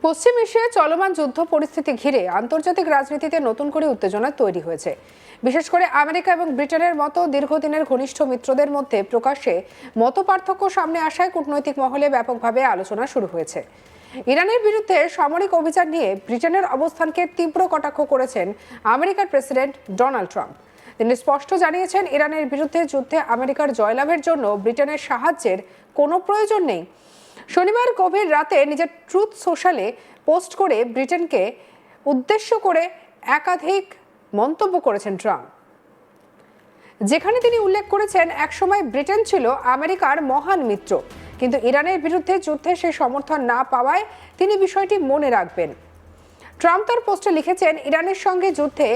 পশ্চিম এশিয়ায় চলমান যুদ্ধ পরিস্থিতি ঘিরে আন্তর্জাতিক রাজনীতিতে নতুন করে উত্তেজনা তৈরি হয়েছে। বিশেষ করে আমেরিকা এবং ব্রিটেনের মতো দীর্ঘদিনের ঘনিষ্ঠ মিত্রদের মধ্যে প্রকাশ্যে মতপার্থক্য সামনে আসায় কূটনৈতিক মহলে ব্যাপকভাবে আলোচনা শুরু হয়েছে। ইরানের বিরুদ্ধে সামরিক অভিযান নিয়ে ব্রিটেনের অবস্থানকে তীব্র কটাক্ষ করেছেন আমেরিকার প্রেসিডেন্ট ডোনাল্ড ট্রাম্প। তিনি স্পষ্ট জানিয়েছেন, ইরানের বিরুদ্ধে যুদ্ধে আমেরিকার জয়লাভের জন্য ব্রিটেনের সাহায্যের কোনো প্রয়োজন নেই। শনিবার গভীর রাতে নিজের ট্রুথ সোশ্যালে পোস্ট করে ব্রিটেনকে উদ্দেশ্য করে একাধিক মন্তব্য করেছেন ট্রাম্প, যেখানে তিনি উল্লেখ করেছেন, একসময় ব্রিটেন ছিল আমেরিকার মহান মিত্র, কিন্তু ইরানের বিরুদ্ধে যুদ্ধে সেই সমর্থন না পাওয়ায় তিনি বিষয়টি মনে রাখবেন। ট্রাম্প তার পোস্টে লিখেছেন, ইরানের সঙ্গে যুদ্ধে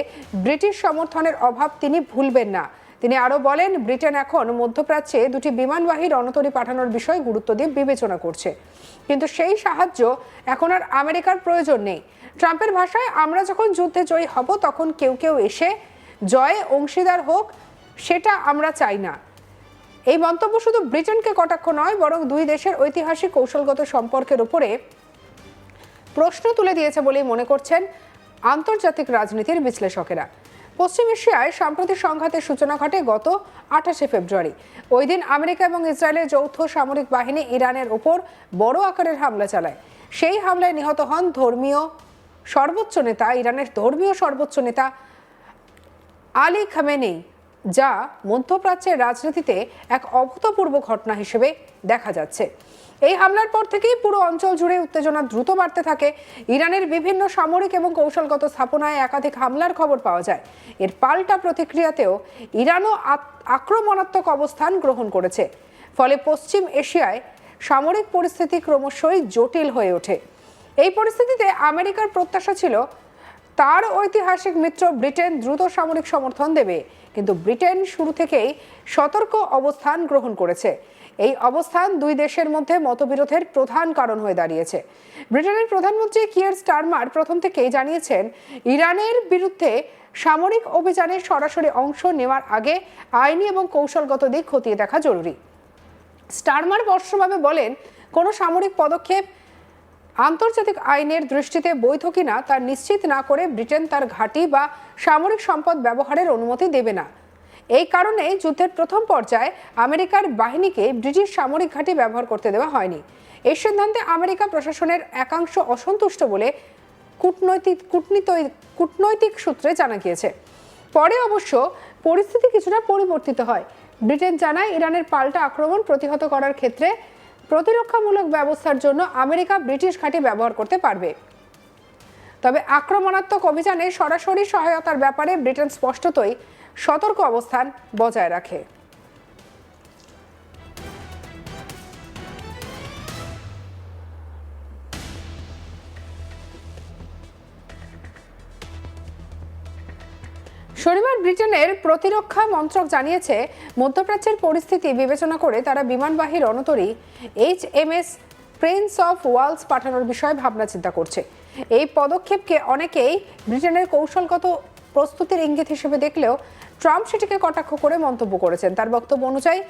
ব্রিটিশ সমর্থনের অভাব তিনি ভুলবেন না। তিনি আরও বলেন, ব্রিটেন এখন মধ্যপ্রাচ্যে দুটি বিমানবাহী রণতরী পাঠানোর বিষয় গুরুত্ব দিয়ে বিবেচনা করছে, কিন্তু সেই সাহায্য এখন আর আমেরিকার প্রয়োজন নেই। ট্রাম্পের ভাষায়, আমরা যখন যুদ্ধে জয়ী হব তখন কেউ কেউ এসে জয়ে অংশীদার হোক, সেটা আমরা চাই না। এই মন্তব্য শুধু ব্রিটেনকে কটাক্ষ নয়, বরং দুই দেশের ঐতিহাসিক কৌশলগত সম্পর্কের উপরে প্রশ্ন তুলে দিয়েছে বলেই মনে করছেন আন্তর্জাতিক রাজনীতির বিশ্লেষকেরা। পশ্চিম এশিয়ায় সাম্প্রতিক সংঘাতের সূচনা ঘটে গত 28শে ফেব্রুয়ারি। ওই দিন আমেরিকা এবং ইসরায়েলের যৌথ সামরিক বাহিনী ইরানের ওপর বড় আকারের হামলা চালায়। সেই হামলায় নিহত হন ইরানের ধর্মীয় সর্বোচ্চ নেতা আলী খামেনি, যা মধ্যপ্রাচ্যের রাজনীতিতে এক অভূতপূর্ব ঘটনা হিসেবে দেখা যাচ্ছে। এই হামলার পর থেকেই পুরো অঞ্চল জুড়ে উত্তেজনা দ্রুত বাড়তে থাকে। ইরানের বিভিন্ন সামরিক এবং কৌশলগত স্থাপনায় একাধিক হামলার খবর পাওয়া যায়। এর পাল্টা প্রতিক্রিয়াতেও ইরানও আক্রমণাত্মক অবস্থান গ্রহণ করেছে। ফলে পশ্চিম এশিয়ায় সামরিক পরিস্থিতি ক্রমশই জটিল হয়ে ওঠে। এই পরিস্থিতিতে আমেরিকার প্রত্যাশা ছিল তার ঐতিহাসিক মিত্র ব্রিটেন দ্রুত সামরিক সমর্থন দেবে, কিন্তু ব্রিটেন শুরু থেকেই সতর্ক অবস্থান গ্রহণ করেছে। এই অবস্থান দুই দেশের মধ্যে মতবিরোধের প্রধান কারণ হয়ে দাঁড়িয়েছে। ব্রিটেনের প্রধানমন্ত্রী কিয়ার স্টারমার প্রথম থেকেই জানিয়েছেন, ইরানের বিরুদ্ধে সামরিক অভিযানে সরাসরি অংশ নেওয়ার আগে আইনি এবং কৌশলগত দিক খতিয়ে দেখা জরুরি। স্টারমার স্পষ্টভাবে বলেন, কোনো সামরিক পদক্ষেপ আন্তর্জাতিক আইনের দৃষ্টিতে বৈধ কিনা তা নিশ্চিত না করে ব্রিটেন তার ঘাঁটি বা সামরিক সম্পদ ব্যবহারের অনুমতি দেবে না। এই কারণে যুদ্ধের প্রথম পর্যায়ে আমেরিকার বাহিনীকে ব্রিটিশ সামরিক ঘাঁটি ব্যবহার করতে দেওয়া হয়নি। এই সিদ্ধান্তে আমেরিকা প্রশাসনের একাংশ অসন্তুষ্ট বলে কূটনৈতিক সূত্রে জানা গিয়েছে। পরে অবশ্য পরিস্থিতি কিছুটা পরিবর্তিত হয়। ব্রিটেন জানায়, ইরানের পাল্টা আক্রমণ প্রতিহত করার ক্ষেত্রে প্রতিরক্ষামূলক ব্যবস্থার জন্য আমেরিকা ব্রিটিশ ঘাঁটি ব্যবহার করতে পারবে। তবে আক্রমণাত্মক অভিযানে সরাসরি সহায়তার ব্যাপারে ব্রিটেন স্পষ্টতই সতর্ক অবস্থান বজায় রাখে। শনিবার ব্রিটেনের প্রতিরক্ষা মন্ত্রক জানিয়েছে, মধ্যপ্রাচ্যের পরিস্থিতি বিবেচনা করে তারা বিমানবাহী রণতরী HMS প্রিন্স অফ ওয়েলস পাঠানোর বিষয়ে ভাবনা চিন্তা করছে। এই পদক্ষেপকে অনেকেই ব্রিটেনের কৌশলগত প্রস্তুতির ইঙ্গিত হিসেবে দেখলেও ট্রাম্প সেটিকে কটাক্ষ করে মন্তব্য করেছেন। তার বক্তব্য অনুযায়ী,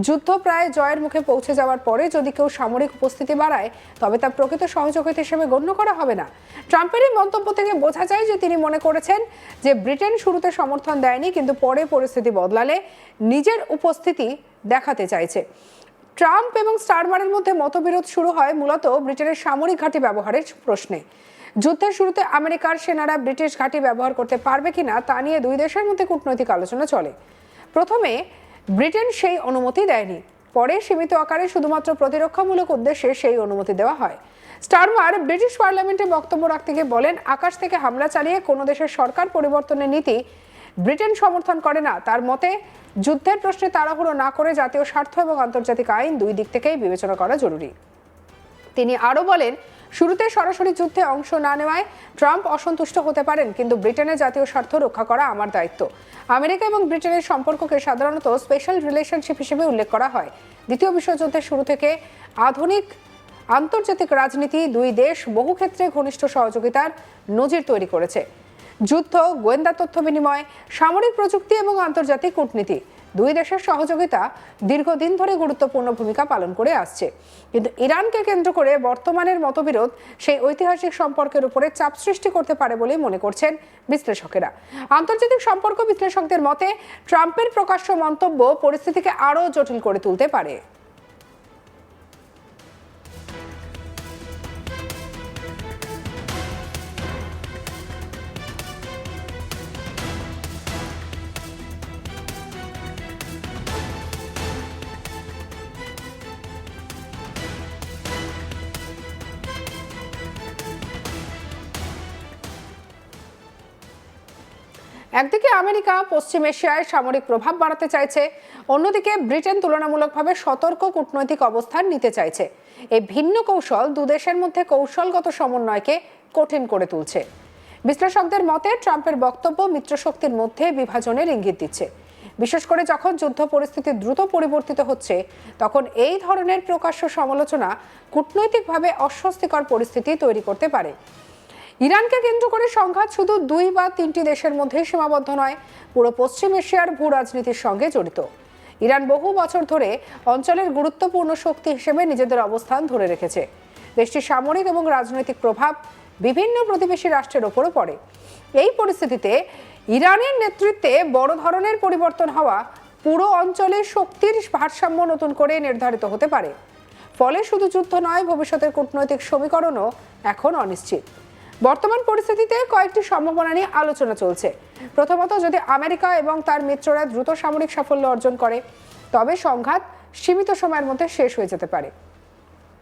যুদ্ধ প্রায় জয়ের মুখে পৌঁছে যাওয়ার পরে যদি কেউ সামরিক উপস্থিতি বাড়ায়, তবে তা প্রকৃত সহযোগিতা হিসেবে গণ্য করা হবে না। ট্রাম্পের এই মন্তব্য থেকে বোঝা যায় যে তিনি মনে করেছেন যে ব্রিটেন শুরুতে সমর্থন দেয়নি, কিন্তু পরে পরিস্থিতি বদলালে নিজের উপস্থিতি দেখাতে চাইছে। ট্রাম্প এবং স্টারমারের মধ্যে মতবিরোধ শুরু হয় মূলত ব্রিটেনের সামরিক ঘাঁটি ব্যবহারের প্রশ্নে। যুদ্ধের শুরুতে আমেরিকার সেনারা ব্রিটিশ ঘাঁটি ব্যবহার করতে পারবে কিনা তা নিয়ে দুই দেশের মধ্যে কূটনৈতিক আলোচনা চলে। প্রথমে ব্রিটেন সেই অনুমতি দেয়নি, পরে সীমিত আকারে শুধুমাত্র প্রতিরক্ষামূলক উদ্দেশ্যে সেই অনুমতি দেওয়া হয়। স্টারমার ব্রিটিশ পার্লামেন্টে বক্তব্য রাখতে গিয়ে বলেন, আকাশ থেকে হামলা চালিয়ে কোনো দেশের সরকার পরিবর্তনের নীতি ব্রিটেন সমর্থন করে না। তার মতে, যুদ্ধের প্রশ্নে তাড়াহুড়ো না করে জাতীয় স্বার্থ এবং আন্তর্জাতিক আইন দুই দিক থেকেই বিবেচনা করা জরুরি। তিনি আরও বলেন, শুরুতে সরাসরি যুদ্ধে অংশ না নেওয়ায় ট্রাম্প অসন্তুষ্ট হতে পারেন, কিন্তু ব্রিটেনের জাতীয় স্বার্থ রক্ষা করা আমার দায়িত্ব। আমেরিকা এবং ব্রিটেনের সম্পর্ককে সাধারণত স্পেশাল রিলেশনশিপ হিসেবে উল্লেখ করা হয়। দ্বিতীয় বিশ্বযুদ্ধের শুরু থেকে আধুনিক আন্তর্জাতিক রাজনীতি দুই দেশ বহু ক্ষেত্রে ঘনিষ্ঠ সহযোগিতার নজির তৈরি করেছে। যুদ্ধ, গোয়েন্দা তথ্য বিনিময়, সামরিক প্রযুক্তি এবং আন্তর্জাতিক কূটনীতি দুই দেশের সহযোগিতা দীর্ঘদিন ধরে গুরুত্বপূর্ণ ভূমিকা পালন করে আসছে, কিন্তু ইরানকে কেন্দ্র করে বর্তমানের মতবিরোধ সেই ঐতিহাসিক সম্পর্কের উপরে চাপ সৃষ্টি করতে পারে বলেই মনে করছেন বিশ্লেষকেরা। আন্তর্জাতিক সম্পর্ক বিশ্লেষকদের মতে ট্রাম্পের প্রকাশ্য মন্তব্য পরিস্থিতিকে আরও জটিল করে তুলতে পারে। একদিকে আমেরিকা পশ্চিম এশিয়ায় সামরিক প্রভাব বাড়াতে চাইছে, অন্যদিকে ব্রিটেন তুলনামূলকভাবে সতর্ক কূটনৈতিক অবস্থান নিতে চাইছে। এই ভিন্ন কৌশল দুদেশের মধ্যে কৌশলগত সমন্বয়কে কঠিন করে তুলছে। বিশ্লেষকদের মতে ট্রাম্পের বক্তব্য মিত্রশক্তির মধ্যে বিভাজনের ইঙ্গিত দিচ্ছে। বিশেষ করে যখন যুদ্ধ পরিস্থিতি দ্রুত পরিবর্তিত হচ্ছে, তখন এই ধরনের প্রকাশ্য সমালোচনা কূটনৈতিকভাবে অস্বস্তিকর পরিস্থিতি তৈরি করতে পারে। ইরানকে কেন্দ্র করে সংঘাত শুধু 2 বা 3টি দেশের মধ্যেই সীমাবদ্ধ নয়, পুরো পশ্চিম এশিয়ার ভূ রাজনীতির সঙ্গে জড়িত। ইরান বহু বছর ধরে অঞ্চলের গুরুত্বপূর্ণ শক্তি হিসেবে নিজেদের অবস্থান ধরে রেখেছে। দেশটির সামরিক এবং রাজনৈতিক প্রভাব বিভিন্ন প্রতিবেশী রাষ্ট্রের ওপরও পড়ে। এই পরিস্থিতিতে ইরানের নেতৃত্বে বড় ধরনের পরিবর্তন হওয়া পুরো অঞ্চলে শক্তির ভারসাম্য নতুন করে নির্ধারিত হতে পারে। ফলে শুধু যুদ্ধ নয়, ভবিষ্যতের কূটনৈতিক সমীকরণও এখন অনিশ্চিত। বর্তমান পরিস্থিতিতে কয়েকটি সম্ভাবনা নিয়ে আলোচনা চলছে। প্রথমত, যদি আমেরিকা এবং তার মিত্ররা দ্রুত সামরিক সাফল্য অর্জন করে, তবে সংঘাত সীমিত সময়ের মধ্যে শেষ হয়ে যেতে পারে।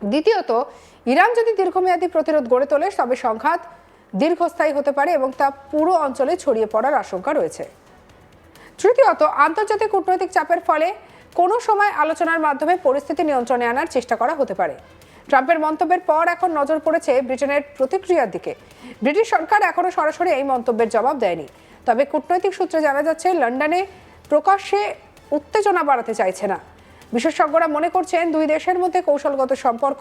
দ্বিতীয়ত, ইরান যদি দীর্ঘমেয়াদী প্রতিরোধ গড়ে তোলে, তবে সংঘাত দীর্ঘস্থায়ী হতে পারে এবং তা পুরো অঞ্চলে ছড়িয়ে পড়ার আশঙ্কা রয়েছে। তৃতীয়ত, আন্তর্জাতিক কূটনৈতিক চাপের ফলে কোনো সময় আলোচনার মাধ্যমে পরিস্থিতি নিয়ন্ত্রণে আনার চেষ্টা করা হতে পারে। ট্রাম্পের মন্তব্যের পর এখন নজর পড়েছে ব্রিটেনের প্রতিক্রিয়ার দিকে। ব্রিটিশ সরকার এখনো সরাসরি এই মন্তব্যের জবাব দেয়নি, তবে কূটনৈতিক সূত্রে জানা যাচ্ছে লন্ডনে প্রকাশ্যে উত্তেজনা বাড়াতে চাইছে না। বিশেষজ্ঞরা মনে করছেন দুই দেশের মধ্যে কৌশলগত সম্পর্ক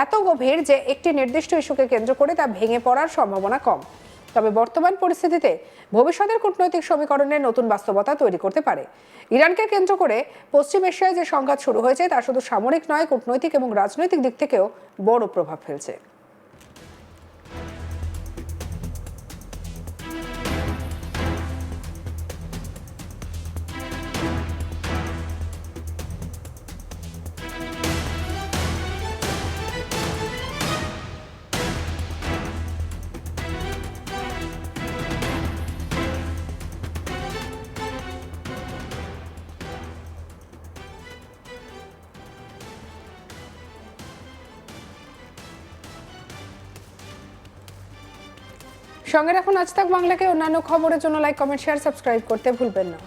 এত গভীর যে একটি নির্দিষ্ট ইস্যুকে কেন্দ্র করে তা ভেঙে পড়ার সম্ভাবনা কম। তবে বর্তমান পরিস্থিতিতে ভবিষ্যতের কূটনৈতিক সমীকরণের নতুন বাস্তবতা তৈরি করতে পারে। ইরানকে কেন্দ্র করে পশ্চিম এশিয়ায় যে সংঘাত শুরু হয়েছে তা শুধু সামরিক নয়, কূটনৈতিক এবং রাজনৈতিক দিক থেকেও বড় প্রভাব ফেলছে। সঙ্গে রাখুন আজ তাক বাংলাকে। অন্যান্য খবরের জন্য লাইক, কমেন্ট, শেয়ার, সাবস্ক্রাইব করতে ভুলবেন না।